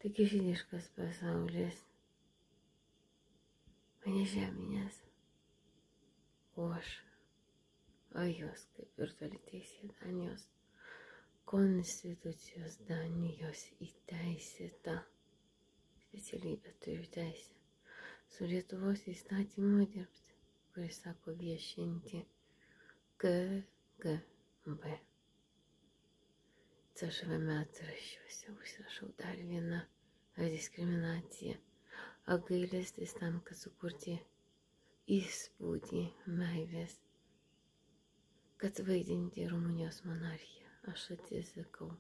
Tik žydiškas pasaulis, o ne žeminės, o jos kaip virtuali teisė Danijos konstitucijos Danijos įteisėta specialybė turiu teisę su Lietuvos įstatymu dirbti, kuris sako viešinti KGB. CŽV metraščiuose užrašau dar vieną diskriminaciją. Gailestis tam, kad sukurti įspūdį meilės, kad vaidinti Rumunijos monarchiją. Aš atsisakau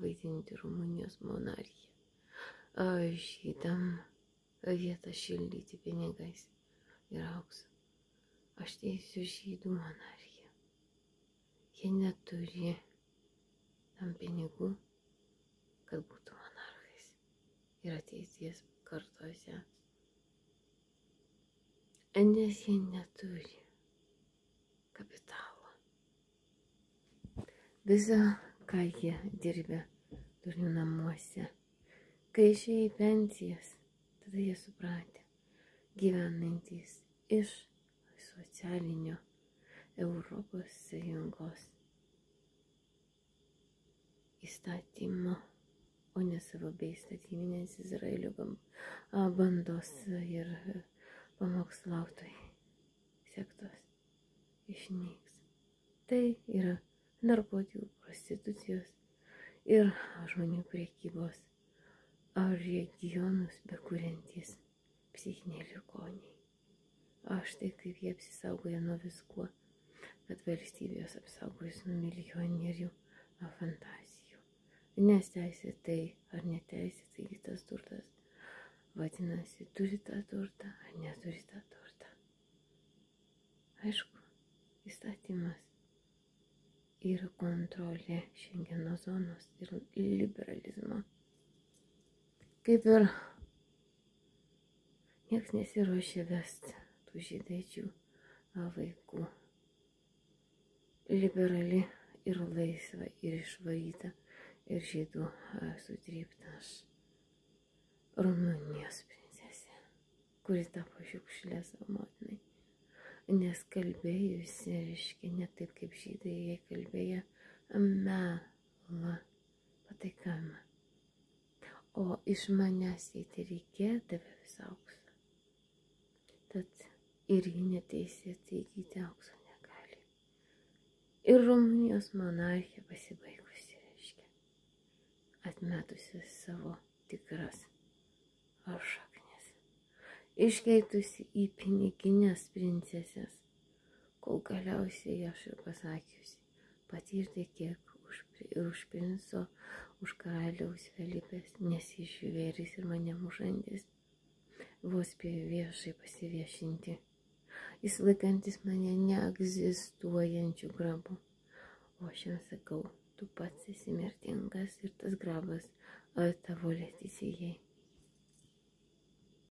vaidinti Rumunijos monarchiją. Žydam vietą šildyti pinigais ir auksu. Aš teisiu žydų monarchiją. Jie neturi tam pinigų, kad būtų monarchais ir ateities kartose. Nes jie neturi kapitalo. Visa, ką jie dirbė durnių namuose, kai išėjo į pensijas, tada jie supratė, gyvenantys iš socialinio Europos Sąjungos įstatymo, o ne savo beįstatyminės Izraelio bandos ir pamokslautojai sektos išnyks. Tai yra narkotikų, prostitucijos ir žmonių prekybos regionus bekuriantys psichiniai ligoniai. Aš tai kaip jie apsisaugoja nuo viskuo, kad valstybės apsaugojus nuo milijonierių fantazijų. Nes teisėtai ar neteisėtai tas turtas, vadinasi, turi tą turtą ar neturi tą turtą. Aišku, įstatymas yra kontrolė Šengeno zonos ir liberalizmo. Kaip ir nieks nesiruošia vesti tų žydaičių vaikų. Liberali ir laisva ir išvaryta ir žydų sutrypta Rumunijos princesė, kuri tapo šiukšlė savo motinai. Nes kalbėjusi, reiškia, ne taip kaip žydai, jie kalbėjo melą, pataikavimą. O iš manęs jai tai reikėdavo visą auksą. Tad ir ji neteisėtai įgyti aukso negali. Ir Rumunijos monarchija pasibaigusi, reiškia, atmetusi savo tikras šaknis, iškeitusi į piniginės princesės, kol galiausiai aš ir pasakiusi, patirti kiek už princo, už karaliaus Felipės, nesižvėris ir mane mušantis, vos spėjo viešai pasiviešinti, jis laikantis mane neegzistuojančių grabų. O aš jam sakau, tu pats esi mirtingas ir tas grabas tavo Leticijai.